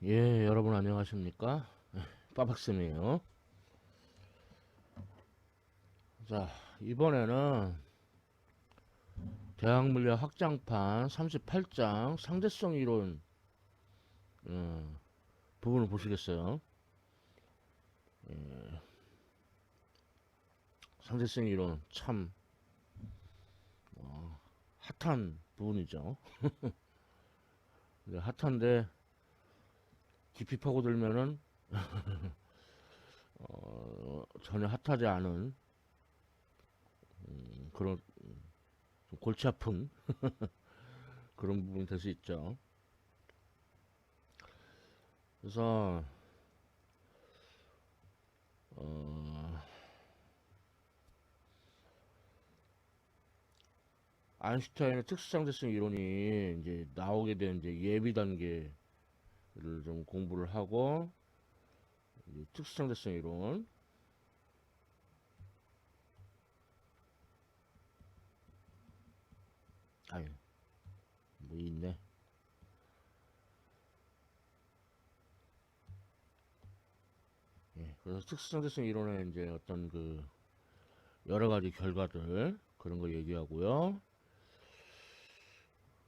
예, 여러분 안녕하십니까? 빠박쌤이에요. 자, 이번에는 대학물리학 확장판 38장 상대성 이론 부분을 보시겠어요? 상대성 이론 참 핫한 부분이죠. 핫한데 깊이 파고들면은 전혀 핫하지 않은 그런 좀 골치 아픈 그런 부분이 될 수 있죠. 그래서 어, 아인슈타인의 특수상대성 이론이 이제 나오게 된 이제 예비 단계를 좀 공부를 하고 특수상대성 이론 아니 뭐 있네. 예, 그래서 특수상대성 이론의 이제 어떤 그 여러 가지 결과들 그런 거 얘기하고요.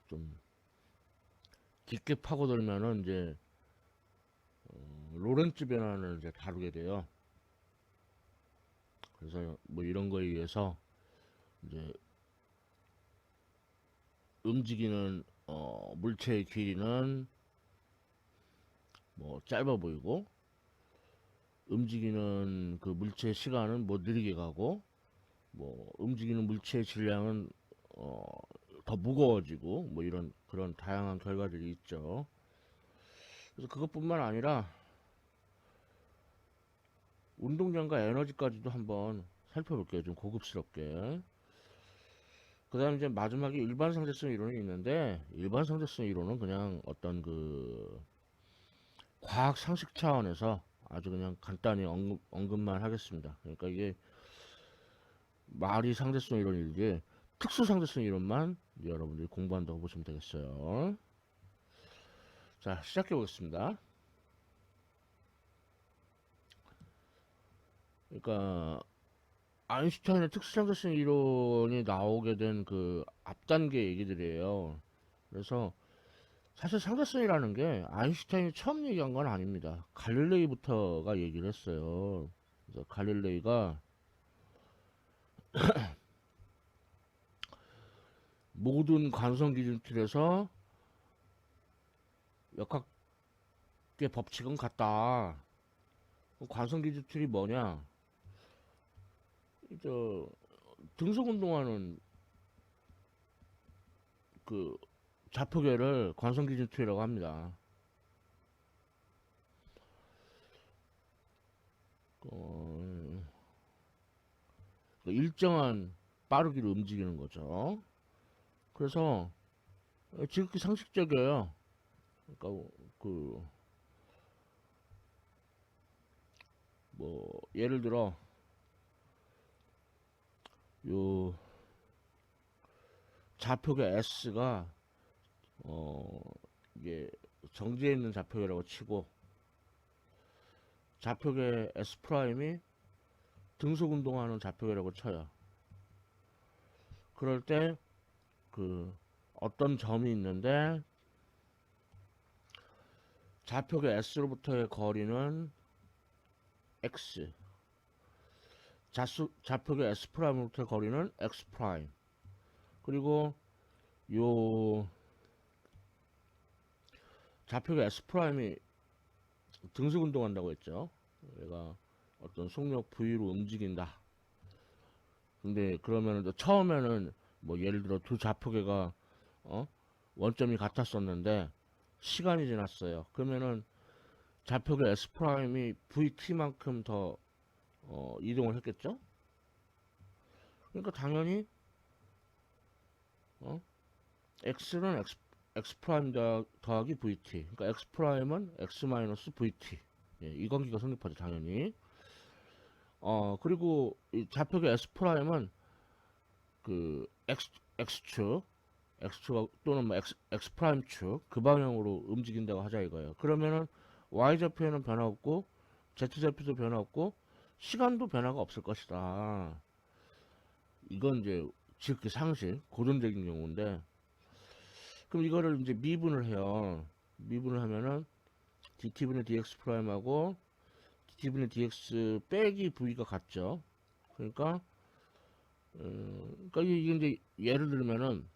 좀 깊게 파고들면은 이제 로렌츠 변환을 이제 다루게 돼요. 그래서 뭐 이런 거에 의해서 이제 움직이는 물체의 길이는 뭐 짧아 보이고 움직이는 그 물체의 시간은 뭐 느리게 가고 뭐 움직이는 물체의 질량은 어, 더 무거워지고 뭐 이런 그런 다양한 결과들이 있죠. 그래서 그것뿐만 아니라 운동량과 에너지까지도 한번 살펴볼게요. 좀 고급스럽게. 그 다음 이제 마지막에 일반 상대성 이론이 있는데 일반 상대성 이론은 그냥 어떤 그 과학 상식 차원에서 아주 그냥 간단히 언급만 하겠습니다. 그러니까 이게 말이 상대성 이론이지 특수 상대성 이론만 여러분들이 공부한다고 보시면 되겠어요. 자, 시작해 보겠습니다. 그러니까 아인슈타인의 특수상대성 이론이 나오게 된 그 앞단계 얘기들이에요. 그래서 사실 상대성이라는 게 아인슈타인이 처음 얘기한 건 아닙니다. 갈릴레이부터가 얘기를 했어요. 그래서 갈릴레이가 모든 관성 기준 틀에서 역학의 법칙은 같다. 관성 기준 틀이 뭐냐? 저 등속 운동하는 그 좌표계를 관성 기준 틀이라고 합니다. 어, 일정한 빠르기로 움직이는 거죠. 그래서 지극히 상식적이에요. 그러니까 그 뭐 예를 들어 요 좌표계 S가 어 이게 정지해 있는 좌표계라고 치고 좌표계 S 프라임이 등속 운동하는 좌표계라고 쳐요. 그럴 때 그 어떤 점이 있는데 좌표계 S로부터의 거리는 X, 좌표계 S 프라임으로부터의 거리는 X 프라임. 그리고 요 좌표계 S 프라임이 등속 운동한다고 했죠. 얘가 어떤 속력 V로 움직인다. 근데 그러면 처음에는 뭐 예를 들어 두 좌표계가 어? 원점이 같았었는데 시간이 지났어요. 그러면은 좌표계 S 프라임이 VT만큼 더 이동을 했겠죠? 그러니까 당연히 어? X는 X 프라임 더하기 VT. 그러니까 X 프라임은 X 마이너스 VT. 예, 이 관계가 성립하죠, 당연히. 그리고 이 좌표계 S 프라임은 그 X축, X축 또는 뭐 X 프라임 축 그 방향으로 움직인다고 하자 이거예요. 그러면은 Y좌표에는 변화 없고 Z좌표도 변화 없고 시간도 변화가 없을 것이다. 이건 이제 지극히 상식, 고전적인 경우인데, 그럼 이거를 이제 미분을 해요. 미분을 하면은 dt분의 dx 프라임하고 dt분의 dx 빼기 v가 같죠. 그러니까 그러니까 이게 이제 예를 들면은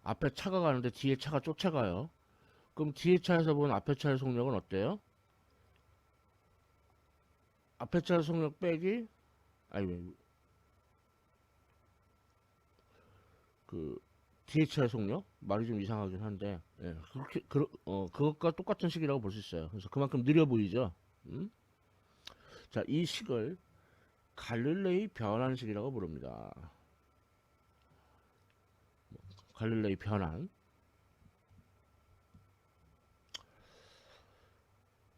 앞에 차가 가는데 뒤에 차가 쫓아가요. 그럼 뒤에 차에서 본 앞에 차의 속력은 어때요? 앞에 차의 속력 빼기 아니 그 뒤에 차의 속력 말이 좀 이상하긴 한데 예, 그렇게 그것과 똑같은 식이라고 볼 수 있어요. 그래서 그만큼 느려 보이죠. 음? 자, 이 식을 갈릴레이 변환식이라고 부릅니다. 갈릴레이 변환.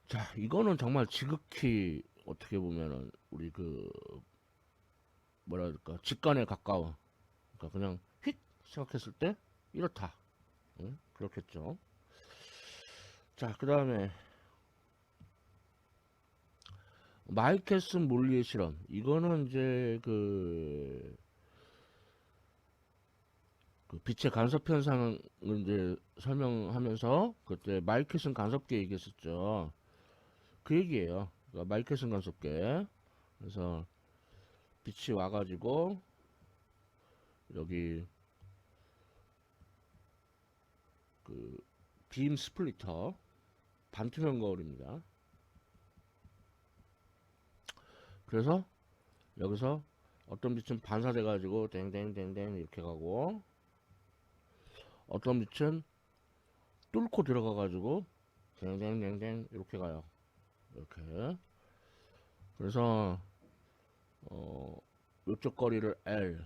자, 이거는 정말 지극히 어떻게 보면은 우리 그 뭐라 그럴까 직관에 가까워. 그러니까 그냥 휙 생각했을 때 이렇다. 응? 그렇겠죠. 자, 그 다음에 마이켈슨 몰리의 실험. 이거는 이제 그 빛의 간섭 현상을 이제 설명하면서 그때 마이켈슨 간섭계 얘기했었죠. 그 얘기예요. 그러니까 마이켈슨 간섭계. 그래서 빛이 와가지고 여기 그 빔 스플리터 반투명 거울입니다. 그래서 여기서 어떤 빛은 반사돼 가지고 땡땡땡땡 이렇게 가고 어떤 빛은 뚫고 들어가 가지고 땡땡땡땡 이렇게 가요. 이렇게. 그래서 이쪽 거리를 L,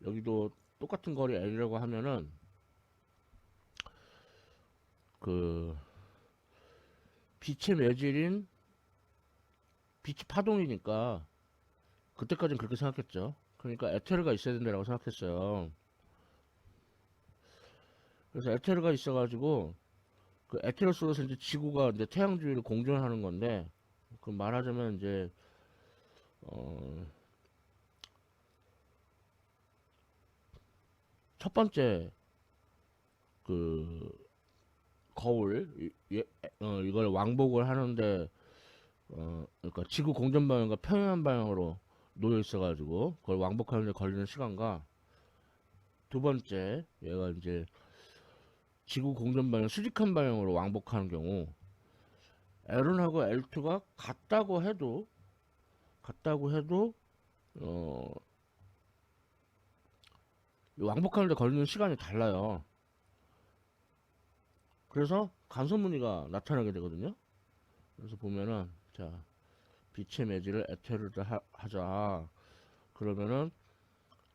여기도 똑같은 거리 L이라고 하면은 그 빛의 매질인 빛이 파동이니까 그때까지는 그렇게 생각했죠. 그러니까 에테르가 있어야 된다고 생각했어요. 그래서 에테르가 있어가지고 그 에테로스로서 이제 지구가 이제 태양 주위를 공전하는 건데, 그 말하자면 이제 어, 첫 번째 그 거울 이걸 왕복을 하는데 그러니까 지구 공전 방향과 평행 방향으로 놓여 있어가지고 그걸 왕복하는데 걸리는 시간과 두 번째 얘가 이제 지구 공전 방향 수직한 방향으로 왕복하는 경우 L1하고 L2가 같다고 해도 어, 왕복하는데 걸리는 시간이 달라요. 그래서 간섭무늬가 나타나게 되거든요. 그래서 보면은 자 빛의 매질을 에테르를 하자. 그러면은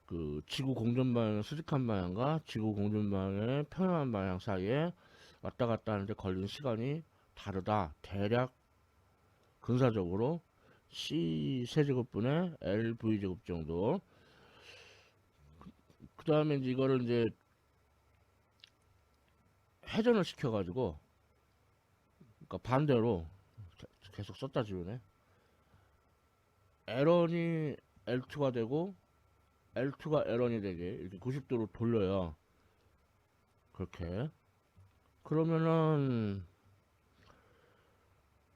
그 지구 공전 방향 수직한 방향과 지구 공전 방향의 평행한 방향 사이에 왔다 갔다 하는데 걸리는 시간이 다르다. 대략 근사적으로 C 세제곱분의 LV 제곱 정도. 그 다음에 이제 이거를 이제 회전을 시켜가지고, 그러니까 반대로 계속 썼다 지우네. L1이 L2가 되고 L2가 L1이 되게 이렇게 90도로 돌려요. 그렇게. 그러면은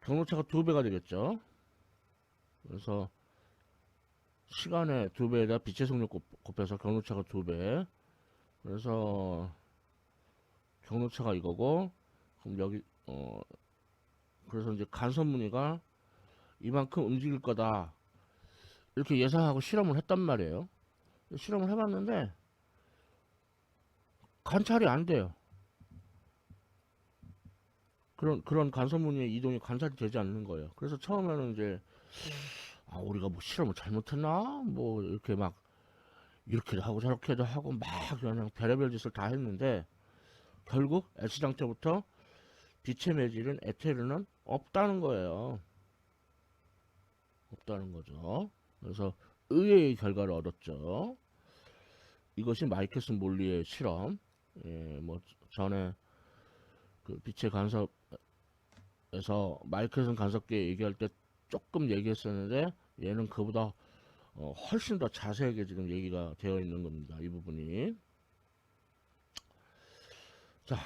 경로차가 두 배가 되겠죠. 그래서 시간의 두 배에다 빛의 속력 곱해서 경로차가 두 배. 그래서 경로차가 이거고, 그럼 여기 그래서 이제 간섭무늬가 이만큼 움직일 거다 이렇게 예상하고 실험을 했단 말이에요. 실험을 해봤는데 관찰이 안 돼요. 그런 간섭무늬의 이동이 관찰이 되지 않는 거예요. 그래서 처음에는 이제 우리가 뭐 실험을 잘못했나 뭐 이렇게 막 이렇게도 하고 저렇게도 하고 막 그냥 별의별 짓을 다 했는데 결국 S장체부터 빛의 매질은 에테르는 없다는 거예요. 없다는 거죠. 그래서 의외의 결과를 얻었죠. 이것이 마이켈슨 몰리의 실험. 예, 뭐 전에 그 빛의 간섭에서 마이켈슨 간섭계 얘기할 때 조금 얘기했었는데 얘는 그보다 훨씬 더 자세하게 지금 얘기가 되어 있는 겁니다. 이 부분이. 자,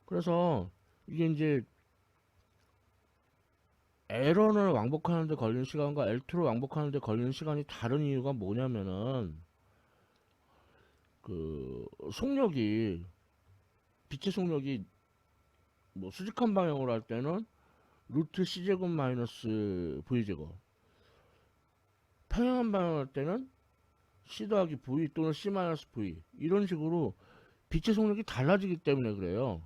그래서 이게 이제 L1을 왕복하는데 걸리는 시간과 L2를 왕복하는데 걸리는 시간이 다른 이유가 뭐냐면은 그 속력이 빛의 속력이 뭐 수직한 방향으로 할 때는 루트 c제곱 마이너스 v제곱, 평행한 방향으로 할 때는 c 더하기 v 또는 c 마이너스 v, 이런 식으로 빛의 속력이 달라지기 때문에 그래요.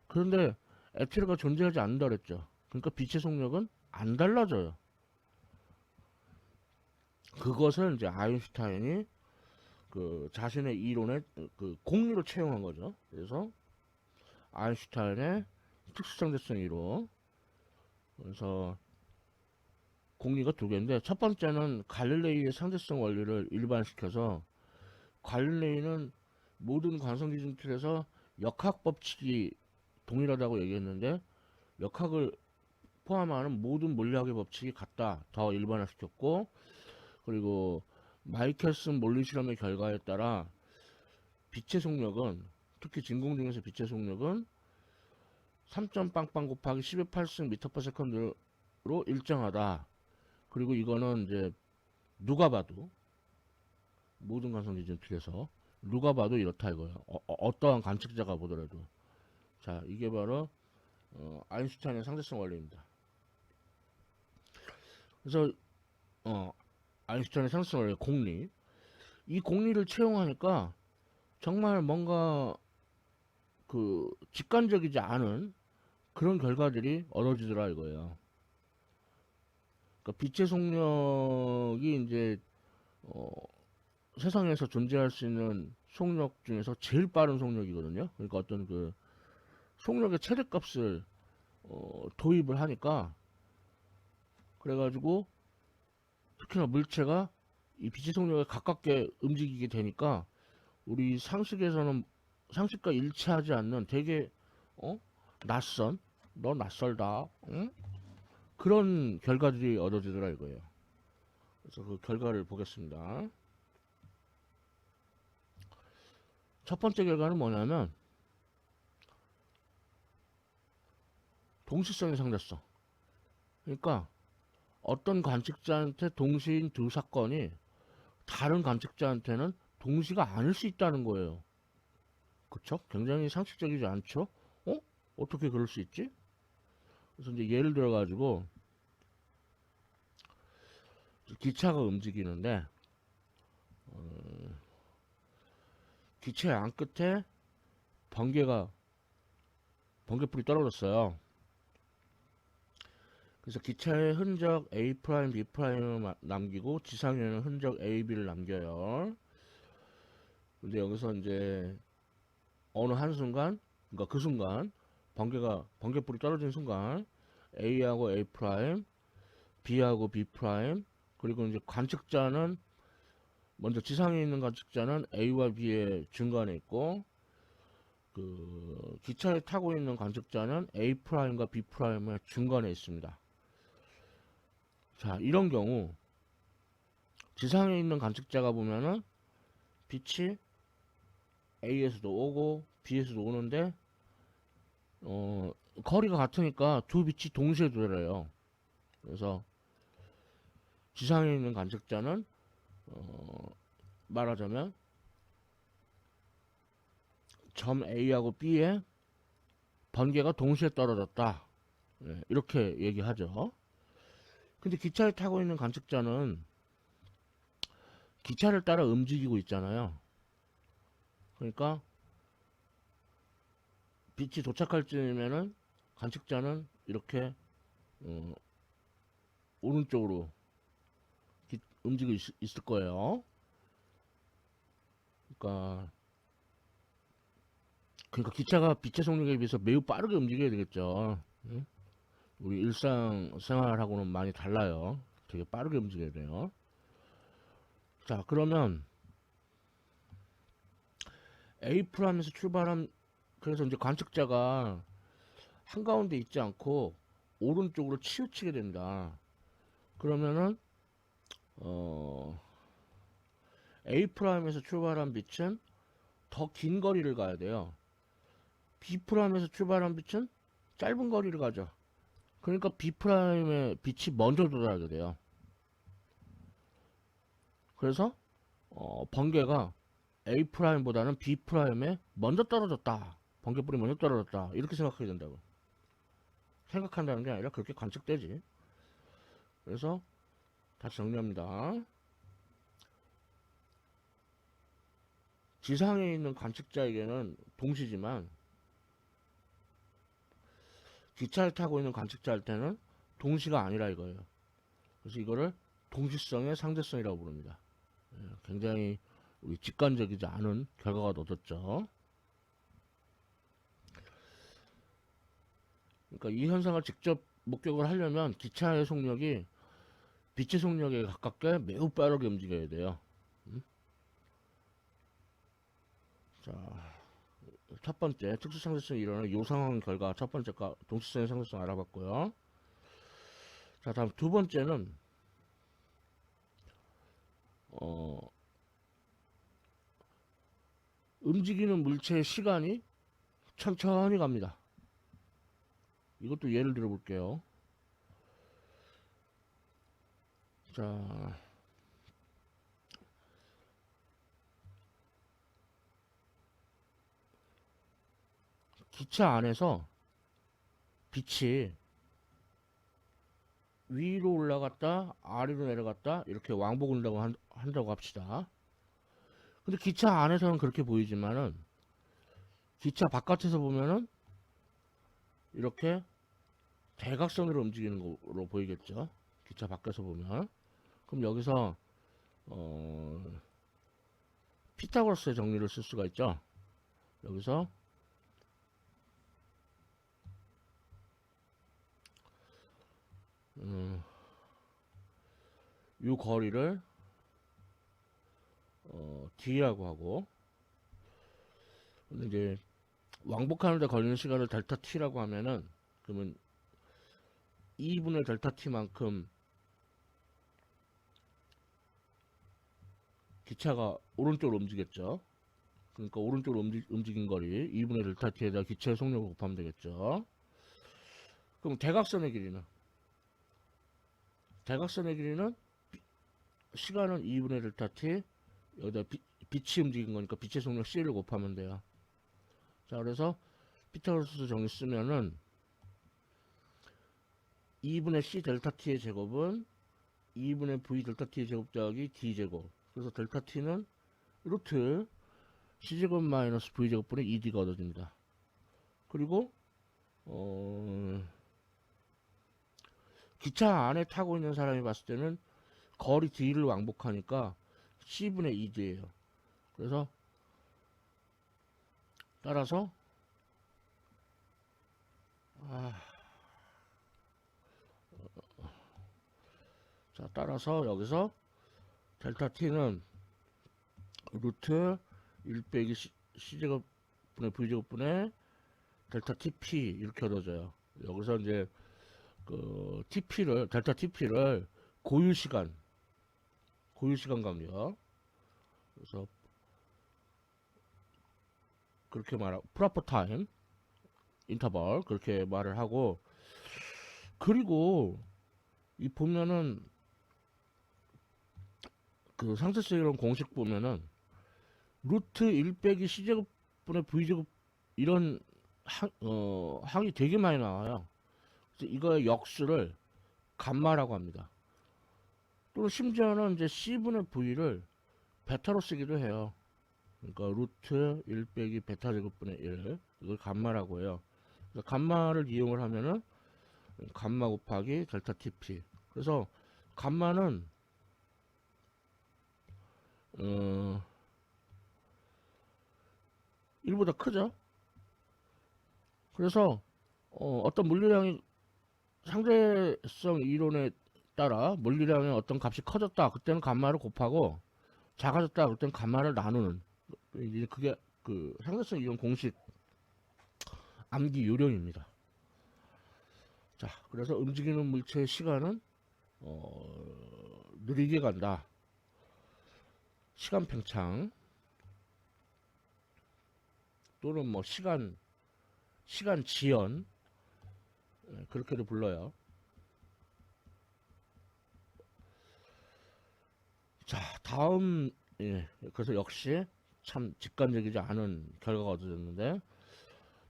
그런데 에테르가 존재하지 않는다 그랬죠. 그러니까 빛의 속력은 안 달라져요. 그것을 이제 아인슈타인이 그 자신의 이론에 그 공리로 채용한 거죠. 그래서 아인슈타인의 특수상대성 이론. 그래서 공리가 두 개인데, 첫 번째는 갈릴레이의 상대성 원리를 일반시켜서, 갈릴레이는 모든 관성기준 틀에서 역학 법칙이 동일하다고 얘기했는데 역학을 포함하는 모든 물리학의 법칙이 같다, 더 일반화시켰고, 그리고 마이켈슨 몰리 실험의 결과에 따라 빛의 속력은, 특히 진공 중에서 빛의 속력은 3점 빵빵 곱하기 10의 8승 미터/세컨드로 일정하다. 그리고 이거는 이제 누가 봐도, 모든 관성 기준 틀에서 누가 봐도 이렇다 이거예요. 어떠한 관측자가 보더라도. 자, 이게 바로 아인슈타인의 상대성 원리입니다. 그래서 아인슈타인의 상대성 원리 공리, 이 공리를 채용하니까 정말 뭔가 그 직관적이지 않은 그런 결과들이 얻어지더라 이거예요. 그러니까 빛의 속력이 이제 세상에서 존재할 수 있는 속력 중에서 제일 빠른 속력이거든요. 그러니까 어떤 그 속력의 최대값을 도입을 하니까, 그래가지고 특히나 물체가 이 빛의 속력에 가깝게 움직이게 되니까 우리 상식에서는, 상식과 일치하지 않는 되게 낯선, 너 낯설다, 응? 그런 결과들이 얻어지더라 이거예요. 그래서 그 결과를 보겠습니다. 첫 번째 결과는 뭐냐면 동시성의 상대성. 그러니까 어떤 관측자한테 동시인 두 사건이 다른 관측자한테는 동시가 아닐 수 있다는 거예요. 그쵸? 굉장히 상식적이지 않죠? 어떻게 그럴 수 있지? 그래서 이제 예를 들어 가지고 기차가 움직이는데 기차의 안 끝에 번개불이 떨어졌어요. 그래서 기차의 흔적 A', B'을 남기고 지상에는 흔적 A, B를 남겨요. 근데 여기서 이제 어느 한순간, 그러니까 그 순간 번개불이 떨어진 순간 A하고 A', B하고 B', 그리고 이제 관측자는, 먼저 지상에 있는 관측자는 A와 B의 중간에 있고, 그 기차에 타고 있는 관측자는 A'과 B'의 중간에 있습니다. 자, 이런 경우 지상에 있는 관측자가 보면은 빛이 A에서도 오고 B에서도 오는데 거리가 같으니까 두 빛이 동시에 돌아요. 그래서 지상에 있는 관측자는 말하자면 점 A하고 B에 번개가 동시에 떨어졌다, 네, 이렇게 얘기하죠. 근데 기차에 타고 있는 관측자는 기차를 따라 움직이고 있잖아요. 그러니까 빛이 도착할 쯤이면은 관측자는 이렇게 오른쪽으로 움직이고 있을 거예요. 그러니까 기차가 빛의 속력에 비해서 매우 빠르게 움직여야 되겠죠. 응? 우리 일상생활하고는 많이 달라요. 되게 빠르게 움직여야 돼요. 자, 그러면 A 프라임에서 출발한, 그래서 이제 관측자가 한가운데 있지 않고 오른쪽으로 치우치게 된다. 그러면은 어 A 프라임에서 출발한 빛은 더 긴 거리를 가야 돼요. B 프라임에서 출발한 빛은 짧은 거리를 가죠. 그러니까 B 프라임의 빛이 먼저 도달하게 돼요. 그래서 번개가 A 프라임보다는 B 프라임에 먼저 떨어졌다. 번개불이 먼저 떨어졌다. 이렇게 생각하게 된다고. 생각한다는 게 아니라 그렇게 관측되지. 그래서 다시 정리합니다. 지상에 있는 관측자에게는 동시지만 기차를 타고 있는 관측자한테는 동시가 아니라 이거예요. 그래서 이거를 동시성의 상대성이라고 부릅니다. 굉장히 우리 직관적이지 않은 결과가 얻어졌죠. 그러니까 이 현상을 직접 목격을 하려면 기차의 속력이 빛의 속력에 가깝게 매우 빠르게 움직여야 돼요. 자, 첫 번째 특수상대성이 일어나는 요상황 결과 첫 번째가 동시성의 상대성 알아봤고요. 자, 다음 두 번째는 움직이는 물체의 시간이 천천히 갑니다. 이것도 예를 들어 볼게요. 자, 기차 안에서 빛이 위로 올라갔다 아래로 내려갔다 이렇게 왕복을 한다고 합시다. 근데 기차 안에서는 그렇게 보이지만은 기차 바깥에서 보면은 이렇게 대각선으로 움직이는 거로 보이겠죠. 기차 밖에서 보면. 그럼 여기서 피타고라스의 정리를 쓸 수가 있죠. 여기서 이 거리를 D라고 하고, 근데 이제 왕복하는데 걸리는 시간을 델타 T라고 하면은, 그러면 2분의 델타 T만큼 기차가 오른쪽으로 움직였죠. 그러니까 오른쪽으로 움직인 거리 2분의 델타 T에다 기차의 속력을 곱하면 되겠죠. 그럼 대각선의 길이는 시간은 2분의 델타 T, 여기다 빛이 움직인 거니까 빛의 속력 C를 곱하면 돼요. 자, 그래서 피타고라스 정리 쓰면은 2분의 C 델타 T의 제곱은 2분의 V 델타 T의 제곱 더하기 D제곱. 그래서 델타 T는 루트 C제곱 마이너스 V제곱분의 2D가 얻어집니다. 그리고 기차 안에 타고 있는 사람이 봤을 때는 거리 D를 왕복하니까 C분의 2D예요. 그래서 따라서 여기서 델타 T는 루트 1 빼기 C제곱분의 V제곱분의 델타 TP 이렇게 얻어져요. 여기서 이제 그 델타 TP를 고유시간 간격. 그래서 그렇게 말하고 프로퍼 타임 인터벌 그렇게 말을 하고, 그리고 이 보면은 그 상대성 이론 공식 보면은 루트 1 빼기 C제곱분의 V제곱 이런 항이 되게 많이 나와요. 그래서 이거의 역수를 감마라고 합니다. 또 심지어는 이제 C분의 V를 베타로 쓰기도 해요. 그러니까 루트 1 빼기 베타 제곱분의 1 이걸 감마라고 해요. 그래서 감마를 이용을 하면은 감마 곱하기 델타 TP. 그래서 감마는 1보다 크죠. 그래서 어떤 물리량이 상대성 이론에 따라 물리량의 어떤 값이 커졌다 그때는 감마를 곱하고 작아졌다 그때는 감마를 나누는, 이제 그게 그 상대성 이론 공식 암기 요령입니다. 자, 그래서 움직이는 물체의 시간은 느리게 간다. 시간 팽창 또는 뭐 시간 지연, 그렇게도 불러요. 자, 다음, 그래서 역시 참 직관적이지 않은 결과가 얻어졌는데,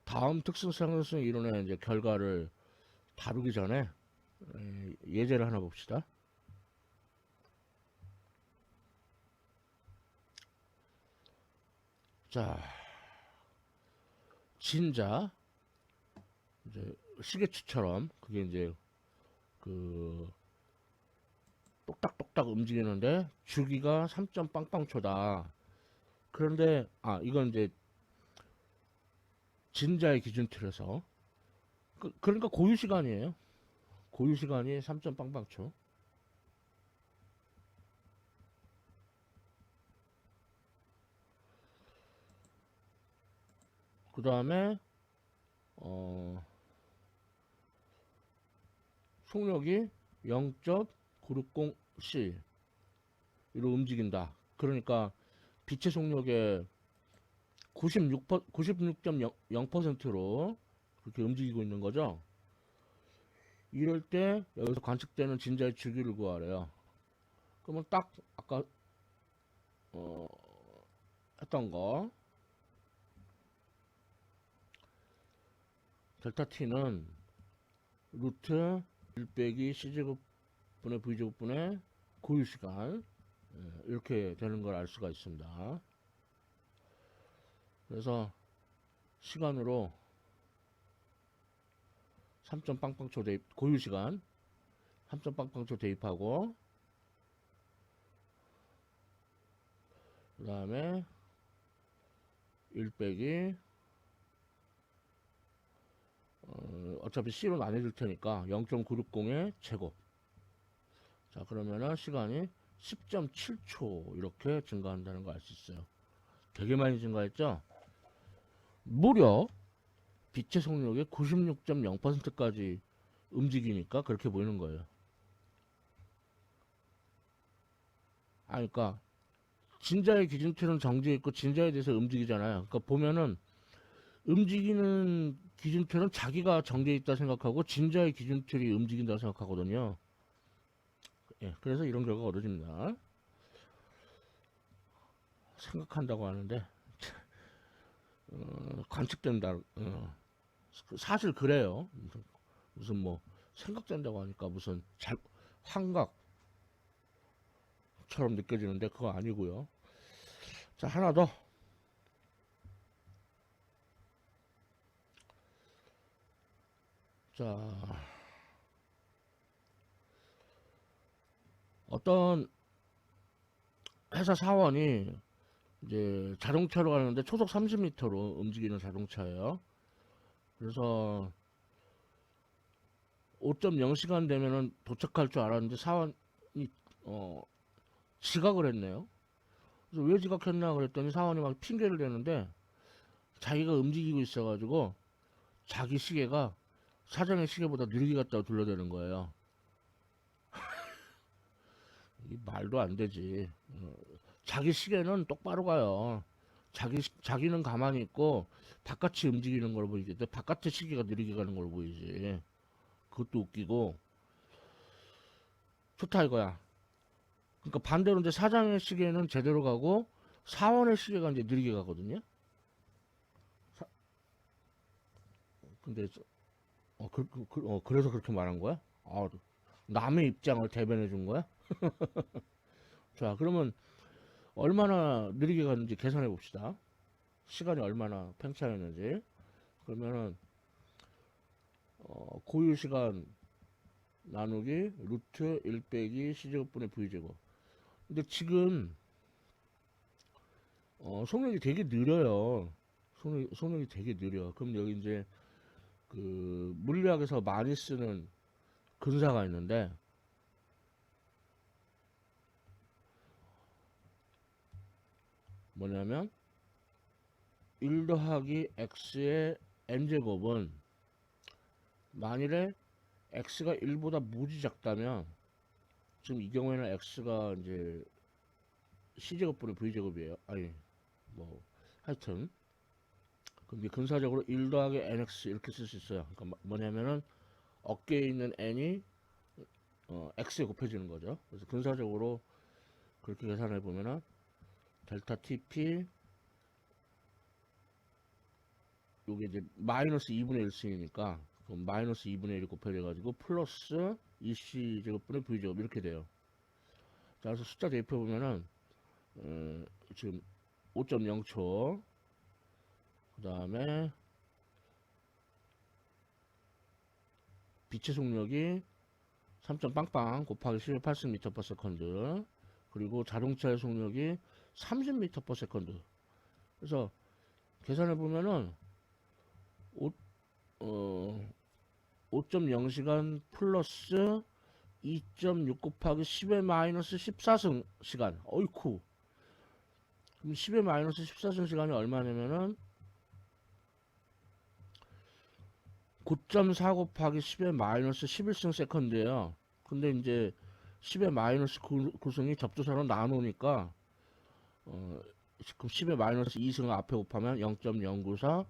다음 특수상대성 이론의 이제 결과를 다루기 전에 예제를 하나 봅시다. 자, 진자, 이제 시계추처럼 그게 이제 그 똑딱똑딱 움직이는데 주기가 3점 빵빵초다. 그런데 이건 이제 진자의 기준틀에서 그러니까 고유 시간이에요. 고유 시간이 3점 빵빵초. 그 다음에 속력이 0.960C 이로 움직인다. 그러니까 빛의 속력의 96.0%로 그렇게 움직이고 있는 거죠. 이럴 때 여기서 관측되는 진자의 주기를 구하래요. 그러면 딱 아까 했던 거 델타 t는 루트 1 빼기 c제곱분의 v제곱분의 고유시간, 이렇게 되는 걸 알 수가 있습니다. 그래서 시간으로 3점 빵빵초 대입, 고유시간 3점 빵빵초 대입하고, 그 다음에 1 빼기 어차피 C로 나눠줄 테니까 0.960의 제곱. 자, 그러면은 시간이 10.7초 이렇게 증가한다는 걸 알 수 있어요. 되게 많이 증가했죠? 무려 빛의 속력의 96.0%까지 움직이니까 그렇게 보이는 거예요. 그러니까 진자의 기준틀은 정지해 있고 진자에 대해서 움직이잖아요. 그러니까 보면은 움직이는 기준틀은 자기가 정지해 있다 생각하고 진자의 기준틀이 움직인다고 생각하거든요. 그래서 이런 결과가 얻어집니다. 생각한다고 하는데 관측된다. 사실 그래요. 무슨 뭐 생각된다고 하니까 무슨 환각처럼 느껴지는데 그거 아니고요. 자, 하나 더. 자, 어떤 회사 사원이 이제 자동차로 가는데 초속 30m로 움직이는 자동차예요. 그래서 5.0시간 되면은 도착할 줄 알았는데 사원이 지각을 했네요. 그래서 왜 지각했나 그랬더니 사원이 막 핑계를 대는데 자기가 움직이고 있어가지고 자기 시계가 사장의 시계보다 느리게 갔다고 둘러대는 거예요. 이 말도 안 되지. 자기 시계는 똑바로 가요. 자기는 가만히 있고 바깥이 움직이는 걸 보이지. 바깥의 시계가 느리게 가는 걸 보이지. 그것도 웃기고 좋다 이거야. 그러니까 반대로 이제 사장의 시계는 제대로 가고 사원의 시계가 이제 느리게 가거든요. 근데 그래서 그렇게 말한 거야? 남의 입장을 대변해 준 거야? 자, 그러면 얼마나 느리게 갔는지 계산해 봅시다. 시간이 얼마나 팽창했는지. 그러면은 고유 시간 나누기 루트 1 빼기 c제곱분의 v제곱. 근데 지금 속력이 되게 느려요. 속력이 되게 느려. 그럼 여기 이제 그 물리학에서 많이 쓰는 근사가 있는데 뭐냐면 1 더하기 x의 n제곱은 만일에 x가 1보다 무지 작다면, 지금 이 경우에는 x가 이제 c제곱분의 v제곱이에요. 아니 뭐 하여튼 근데 근사적으로 1 더하기 nx 이렇게 쓸 수 있어요. 그러니까 뭐냐면은 어깨에 있는 n이 x에 곱해지는 거죠. 그래서 근사적으로 그렇게 계산해 보면은 델타 tp 요게 이제 마이너스 2분의 1승이니까 그럼 마이너스 2분의 1이 곱해져 가지고 플러스 2c 제곱분의 v제곱 이렇게 돼요. 자, 그래서 숫자 대입해 보면은 지금 5.0초, 그 다음에 빛의 속력이 3점 빵빵 곱하기 11.8m/s, 그리고 자동차의 속력이 30m/s. 그래서 계산해 보면은 5.0시간 플러스 2.6 곱하기 10의 마이너스 14승 시간. 어이쿠. 그럼 10의 마이너스 14승 시간이 얼마냐면은 9.4 곱하기 10의 마이너스 11승 세컨드예요. 근데 이제 10의 마이너스 9승이 접두사로 나누니까 그럼 10의 마이너스 2승을 앞에 곱하면 0.094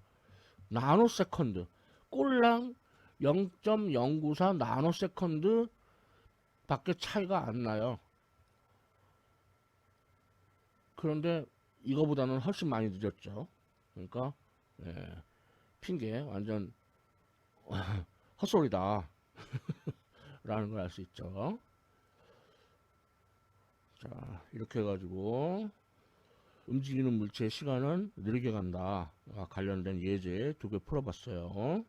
나노 세컨드. 꼴랑 0.094 나노 세컨드 밖에 차이가 안 나요. 그런데 이거보다는 훨씬 많이 늦었죠. 그러니까 핑계 완전 헛소리다 라는 걸 알 수 있죠. 자, 이렇게 해가지고 움직이는 물체의 시간은 느리게 간다 관련된 예제 2개 풀어봤어요.